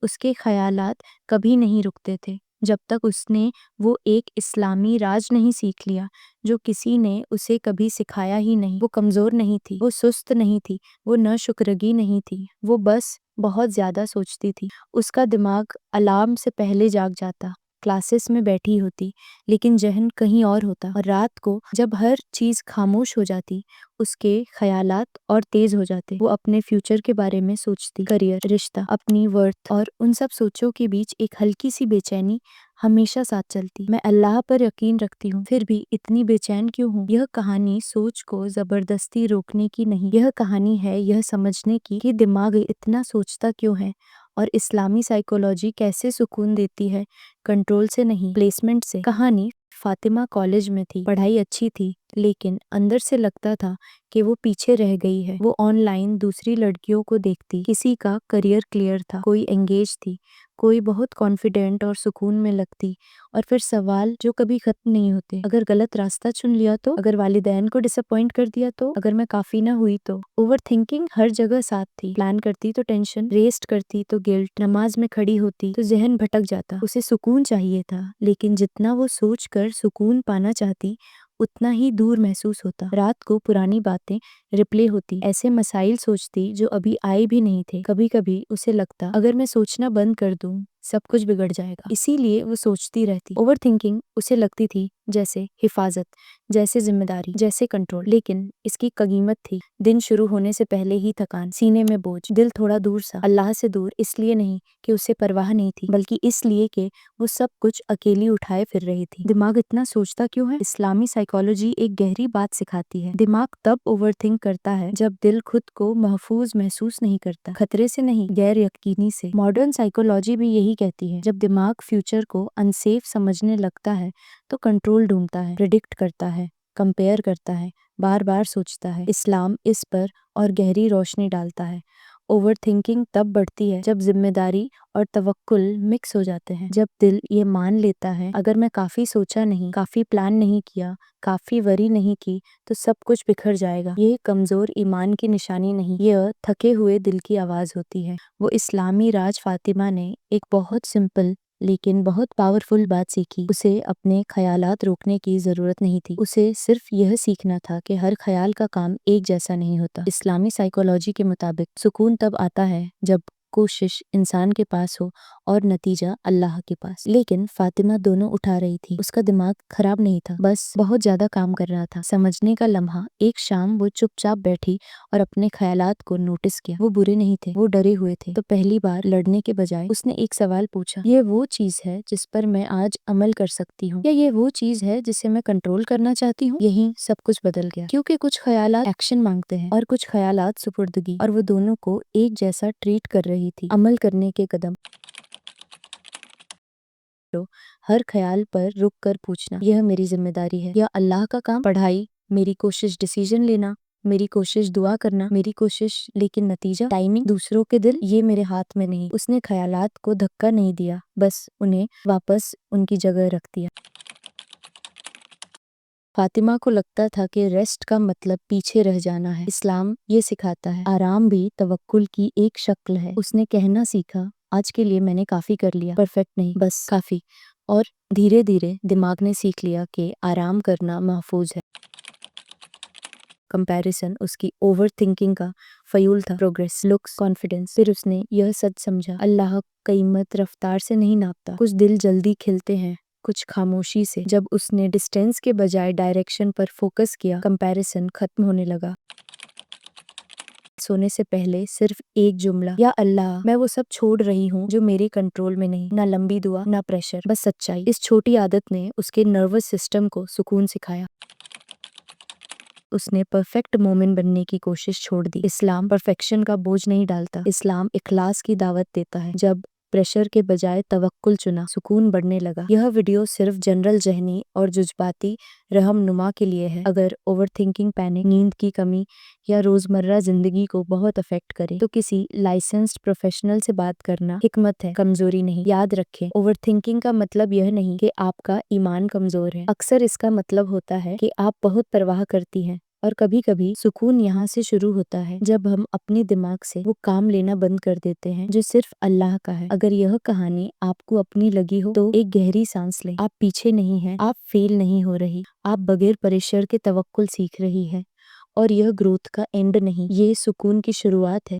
اس کے خیالات کبھی نہیں رکتے تھے جب تک اس نے وہ ایک اسلامی راز نہیں سیکھ لیا جو کسی نے اسے کبھی سکھایا ہی نہیں۔ وہ کمزور نہیں تھی، وہ سست نہیں تھی، وہ ناشکرگی نہیں تھی، وہ بس بہت زیادہ سوچتی تھی۔ اس کا دماغ الارم سے پہلے جاگ جاتا، کلاسز میں بیٹھی ہوتی لیکن ذہن کہیں اور ہوتا، اور رات کو جب ہر چیز خاموش ہو جاتی اس کے خیالات اور تیز ہو جاتے۔ وہ اپنے فیوچر کے بارے میں سوچتی، کریئر، رشتہ، اپنی ورتھ، اور ان سب سوچوں کے بیچ ایک ہلکی سی بے چینی ہمیشہ ساتھ چلتی۔ میں اللہ پر یقین رکھتی ہوں، پھر بھی اتنی بے چین کیوں ہوں؟ یہ کہانی سوچ کو زبردستی روکنے کی نہیں، یہ کہانی ہے یہ سمجھنے کی کہ دماغ اتنا سوچتا کیوں ہے اور اسلامی سائیکولوجی کیسے سکون دیتی ہے، کنٹرول سے نہیں، پلیسمنٹ سے۔ کہانی: فاطمہ کالج میں تھی، پڑھائی اچھی تھی لیکن اندر سے لگتا تھا کہ وہ پیچھے رہ گئی ہے۔ وہ آن لائن دوسری لڑکیوں کو دیکھتی، کسی کا کریئر کلیئر تھا، کوئی انگیج تھی، کوئی بہت کانفیڈنٹ اور سکون میں لگتی، اور پھر سوال جو کبھی ختم نہیں ہوتے: اگر غلط راستہ چن لیا تو؟ اگر والدین کو ڈس اپوائنٹ کر دیا تو؟ اگر میں کافی نہ ہوئی تو؟ اوور تھنکنگ ہر جگہ ساتھ تھی، پلان کرتی تو ٹینشن، ریسٹ کرتی تو گلٹ، نماز میں کھڑی ہوتی تو ذہن بھٹک جاتا۔ اسے سکون چاہیے تھا لیکن جتنا وہ سوچ کر سکون پانا چاہتی اتنا ہی دور محسوس ہوتا۔ رات کو پرانی باتیں ریپلے ہوتی، ایسے مسائل سوچتی جو ابھی آئے بھی نہیں تھے۔ کبھی کبھی اسے لگتا اگر میں سوچنا بند کر دوں سب کچھ بگڑ جائے گا، اسی لیے وہ سوچتی رہتی۔ اوور تھنکنگ اسے لگتی تھی جیسے حفاظت، جیسے ذمہ داری، جیسے کنٹرول، لیکن اس کی قیمت تھی دن شروع ہونے سے پہلے ہی تھکان، سینے میں بوجھ، دل تھوڑا دور سا، اللہ سے دور، اس لیے نہیں کہ اسے پرواہ نہیں تھی بلکہ اس لیے کہ وہ سب کچھ اکیلی اٹھائے پھر رہی تھی۔ دماغ اتنا سوچتا کیوں ہے؟ اسلامی سائیکولوجی ایک گہری بات سکھاتی ہے، دماغ تب اوور تھنک کرتا ہے جب دل خود کو محفوظ محسوس نہیں کرتا، خطرے سے نہیں، غیر یقینی سے۔ ماڈرن سائیکولوجی بھی یہی کہتی ہے، جب دماغ فیوچر کو انسیف سمجھنے لگتا ہے تو کنٹرول ڈھونڈتا ہے، پریڈکٹ کرتا ہے، کمپیئر کرتا ہے، بار بار سوچتا ہے۔ اسلام اس پر اور گہری روشنی ڈالتا ہے۔ اوور تھنکنگ تب بڑھتی ہے جب ذمہ داری اور توکل مکس ہو جاتے ہیں، جب دل یہ مان لیتا ہے اگر میں کافی سوچا نہیں، کافی پلان نہیں کیا، کافی وری نہیں کی تو سب کچھ بکھر جائے گا۔ یہ کمزور ایمان کی نشانی نہیں، یہ تھکے ہوئے دل کی آواز ہوتی ہے۔ وہ اسلامی راج فاطمہ نے ایک بہت سمپل لیکن بہت پاورفل بات سیکھی، اسے اپنے خیالات روکنے کی ضرورت نہیں تھی، اسے صرف یہ سیکھنا تھا کہ ہر خیال کا کام ایک جیسا نہیں ہوتا۔ اسلامی سائیکولوجی کے مطابق سکون تب آتا ہے جب کوشش انسان کے پاس ہو اور نتیجہ اللہ کے پاس۔ لیکن فاطمہ دونوں اٹھا رہی تھی، اس کا دماغ خراب نہیں تھا، بس بہت زیادہ کام کر رہا تھا۔ سمجھنے کا لمحہ: ایک شام وہ چپ چاپ بیٹھی اور اپنے خیالات کو نوٹس کیا۔ وہ برے نہیں تھے، وہ ڈرے ہوئے تھے۔ تو پہلی بار لڑنے کے بجائے اس نے ایک سوال پوچھا: یہ وہ چیز ہے جس پر میں آج عمل کر سکتی ہوں، یا یہ وہ چیز ہے جسے میں کنٹرول کرنا چاہتی ہوں؟ یہیں سب کچھ بدل گیا، کیونکہ کچھ خیالات ایکشن مانگتے ہیں اور کچھ خیالات سپردگی، اور وہ دونوں کو ایک جیسا ٹریٹ کر رہی تھی۔ عمل کرنے کے قدم: ہر خیال پر رک کر پوچھنا، یہ میری ذمہ داری ہے یا اللہ کا کام؟ پڑھائی، میری کوشش، ڈیسیژن لینا، میری کوشش، دعا کرنا، میری کوشش، لیکن نتیجہ، ٹائمنگ، دوسروں کے دل، یہ میرے ہاتھ میں نہیں۔ اس نے خیالات کو دھکا نہیں دیا، بس انہیں واپس ان کی جگہ رکھ دیا۔ فاطمہ کو لگتا تھا کہ ریسٹ کا مطلب پیچھے رہ جانا ہے۔ اسلام یہ سکھاتا ہے آرام بھی توکل کی ایک شکل ہے۔ اس نے کہنا سیکھا: آج کے لیے میں نے کافی کر لیا، پرفیکٹ نہیں، بس کافی۔ اور دھیرے دھیرے دماغ نے سیکھ لیا کہ آرام کرنا محفوظ ہے۔ کمپیریزن اس کی اوور تھنکنگ کا فیول تھا، پروگریس، لکس، کانفیڈنس۔ پھر اس نے یہ سچ سمجھا: اللہ قیمت رفتار سے نہیں ناپتا، کچھ دل جلدی کھلتے ہیں، کچھ خاموشی سے۔ جب اس نے ڈسٹینس کے بجائے ڈائریکشن پر فوکس کیا، کمپیریزن ختم ہونے لگا۔ سونے سے پہلے صرف ایک جملہ: یا اللہ، میں وہ سب چھوڑ رہی ہوں جو میرے کنٹرول میں نہیں۔ نہ لمبی دعا، نہ پریشر، بس سچائی۔ اس چھوٹی عادت نے اس کے نروس سسٹم کو سکون سکھایا۔ اس نے پرفیکٹ مومن بننے کی کوشش چھوڑ دی۔ اسلام پرفیکشن کا بوجھ نہیں ڈالتا، اسلام اخلاص کی دعوت دیتا ہے۔ جب پریشر کے بجائے توکل چنا، سکون بڑھنے لگا۔ یہ ویڈیو صرف جنرل ذہنی اور جذباتی رہنما کے لیے ہے۔ اگر اوور تھنکنگ، پینک، نیند کی کمی یا روزمرہ زندگی کو بہت افیکٹ کرے تو کسی لائسنسڈ پروفیشنل سے بات کرنا حکمت ہے، کمزوری نہیں۔ یاد رکھیں، اوور تھنکنگ کا مطلب یہ نہیں کہ آپ کا ایمان کمزور ہے، اکثر اس کا مطلب ہوتا ہے کہ آپ بہت پرواہ کرتی ہیں اور کبھی کبھی سکون یہاں سے شروع ہوتا ہے جب ہم اپنے دماغ سے وہ کام لینا بند کر دیتے ہیں جو صرف اللہ کا ہے۔ اگر یہ کہانی آپ کو اپنی لگی ہو تو ایک گہری سانس لیں۔ آپ پیچھے نہیں ہیں، آپ فیل نہیں ہو رہی، آپ بغیر پریشر کے توکل سیکھ رہی ہے، اور یہ گروتھ کا اینڈ نہیں، یہ سکون کی شروعات ہے۔